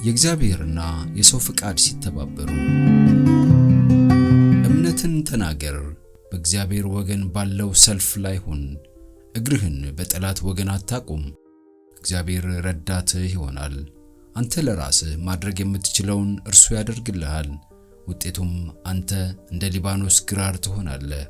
የእግዚአብሔርና የሰው ፍቃድ ሲተባበሩ። እምነትን ተናገር፣ በእግዚአብሔር ወገን ባለው ሰልፍ ላይ ሁን። እግርህን በጠላት ወገን አታቁም። እግዚአብሔር ረዳትህ ይሆናል። አንተ ለራስህ ማድረግ የምትችለውን እርሱ ያደርግልሃል። ውጤቱም አንተ እንደ ሊባኖስ ግራር ትሆናለህ።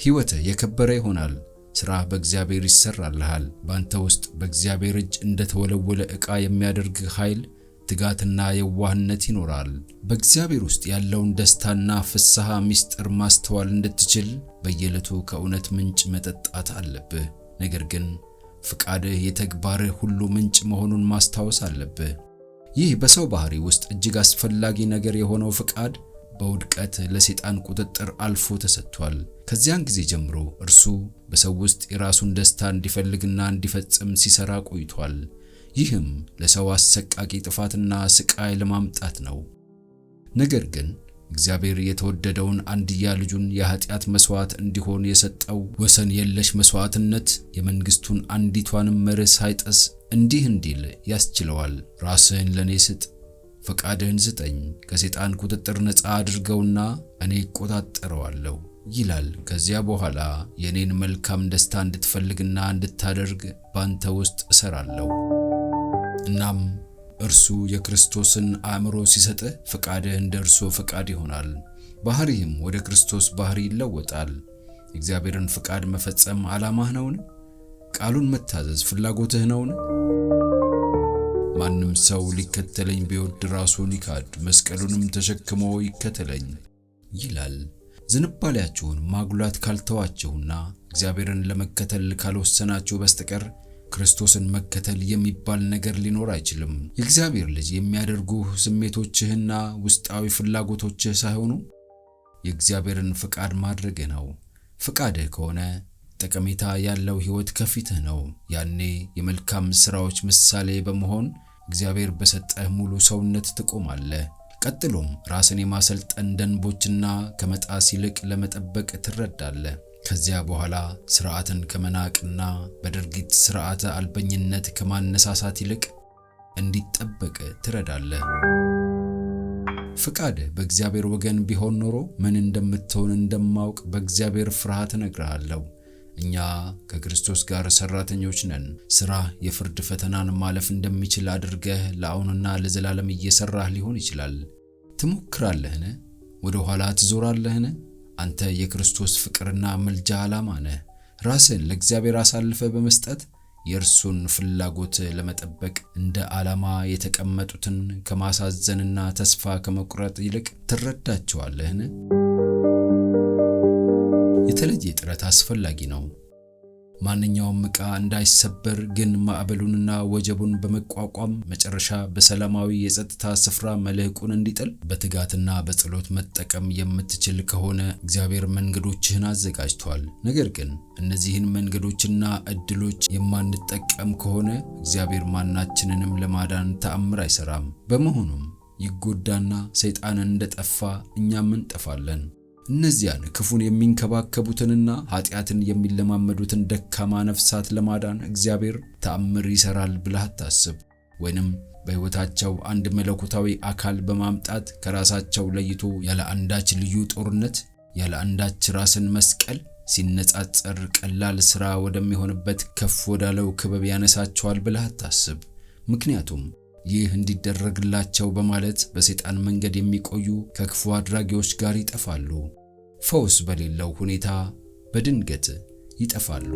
ሕይወትህ የከበረ ይሆናል። ሥራህ በእግዚአብሔር ይሰራልሃል። በአንተ ውስጥ በእግዚአብሔር እጅ እንደተወለወለ ዕቃ የሚያደርግ ኃይል፣ ትጋትና የዋህነት ይኖራል። በእግዚአብሔር ውስጥ ያለውን ደስታና ፍስሐ ምስጢር ማስተዋል እንድትችል በየዕለቱ ከእውነት ምንጭ መጠጣት አለብህ። ነገር ግን ፍቃድህ የተግባርህ ሁሉ ምንጭ መሆኑን ማስታወስ አለብህ። ይህ በሰው ባህሪ ውስጥ እጅግ አስፈላጊ ነገር የሆነው ፍቃድ በውድቀት ለሰይጣን ቁጥጥር አልፎ ተሰጥቷል። ከዚያን ጊዜ ጀምሮ እርሱ በሰው ውስጥ የራሱን ደስታ እንዲፈልግና እንዲፈጽም ሲሰራ ቆይቷል። ይህም ለሰው አሰቃቂ ጥፋትና ስቃይ ለማምጣት ነው። ነገር ግን እግዚአብሔር የተወደደውን አንድያ ልጁን የኃጢአት መስዋዕት እንዲሆን የሰጠው ወሰን የለሽ መስዋዕትነት የመንግስቱን አንዲቷንም መርህ ሳይጥስ እንዲህ እንዲል ያስችለዋል። ራስህን ለኔ ስጥ፣ ፈቃድህን ስጠኝ፣ ከሰይጣን ቁጥጥር ነፃ አድርገውና እኔ እቆጣጠረዋለሁ ይላል። ከዚያ በኋላ የኔን መልካም ደስታ እንድትፈልግና እንድታደርግ ባንተ ውስጥ እሰራለሁ። እናም እርሱ የክርስቶስን አእምሮ ሲሰጥህ ፍቃድህ እንደ እርሱ ፍቃድ ይሆናል። ባህሪህም ወደ ክርስቶስ ባህሪ ይለወጣል። የእግዚአብሔርን ፍቃድ መፈጸም ዓላማህ ነውን? ቃሉን መታዘዝ ፍላጎትህ ነውን? ማንም ሰው ሊከተለኝ ቢወድ ራሱን ይካድ፣ መስቀሉንም ተሸክሞ ይከተለኝ ይላል። ዝንባሌያችሁን ማጉላት ካልተዋችሁና እግዚአብሔርን ለመከተል ካልወሰናችሁ በስተቀር ክርስቶስን መከተል የሚባል ነገር ሊኖር አይችልም። የእግዚአብሔር ልጅ የሚያደርጉህ ስሜቶችህና ውስጣዊ ፍላጎቶችህ ሳይሆኑ የእግዚአብሔርን ፍቃድ ማድረግህ ነው። ፍቃድህ ከሆነ ጠቀሜታ ያለው ሕይወት ከፊትህ ነው። ያኔ የመልካም ሥራዎች ምሳሌ በመሆን እግዚአብሔር በሰጠህ ሙሉ ሰውነት ትቆማለህ። ቀጥሎም ራስን የማሰልጠን ደንቦችና ከመጣስ ይልቅ ለመጠበቅ ትረዳለህ። ከዚያ በኋላ ሥርዓትን ከመናቅና በድርጊት ሥርዓተ አልበኝነት ከማነሳሳት ይልቅ እንዲጠበቅ ትረዳለህ። ፍቃድህ በእግዚአብሔር ወገን ቢሆን ኖሮ ምን እንደምትሆን እንደማውቅ በእግዚአብሔር ፍርሃት እነግርሃለሁ። እኛ ከክርስቶስ ጋር ሠራተኞች ነን። ሥራህ የፍርድ ፈተናን ማለፍ እንደሚችል አድርገህ ለአሁንና ለዘላለም እየሠራህ ሊሆን ይችላል። ትሞክራለህን? ወደ ኋላ ትዞራለህን? አንተ የክርስቶስ ፍቅርና ምልጃ ዓላማ ነህ። ራስን ለእግዚአብሔር አሳልፈህ በመስጠት የእርሱን ፍላጎት ለመጠበቅ እንደ ዓላማ የተቀመጡትን ከማሳዘንና ተስፋ ከመቁረጥ ይልቅ ትረዳቸዋለህን? የተለየ ጥረት አስፈላጊ ነው። ማንኛውም ዕቃ እንዳይሰበር ግን ማዕበሉንና ወጀቡን በመቋቋም መጨረሻ በሰላማዊ የጸጥታ ስፍራ መልሕቁን እንዲጥል በትጋትና በጸሎት መጠቀም የምትችል ከሆነ እግዚአብሔር መንገዶችህን አዘጋጅቷል። ነገር ግን እነዚህን መንገዶችና ዕድሎች የማንጠቀም ከሆነ እግዚአብሔር ማናችንንም ለማዳን ተአምር አይሰራም። በመሆኑም ይጎዳና ሰይጣን እንደጠፋ እኛም እንጠፋለን። እነዚያን ክፉን የሚንከባከቡትንና ኃጢአትን የሚለማመዱትን ደካማ ነፍሳት ለማዳን እግዚአብሔር ተአምር ይሰራል ብለህ አታስብ። ወይንም በሕይወታቸው አንድ መለኮታዊ አካል በማምጣት ከራሳቸው ለይቶ ያለ አንዳች ልዩ ጦርነት፣ ያለ አንዳች ራስን መስቀል ሲነጻጸር ቀላል ሥራ ወደሚሆንበት ከፍ ወዳለው ክበብ ያነሳቸዋል ብለህ አታስብ። ምክንያቱም ይህ እንዲደረግላቸው በማለት በሰይጣን መንገድ የሚቆዩ ከክፉ አድራጊዎች ጋር ይጠፋሉ። ፈውስ በሌለው ሁኔታ በድንገት ይጠፋሉ።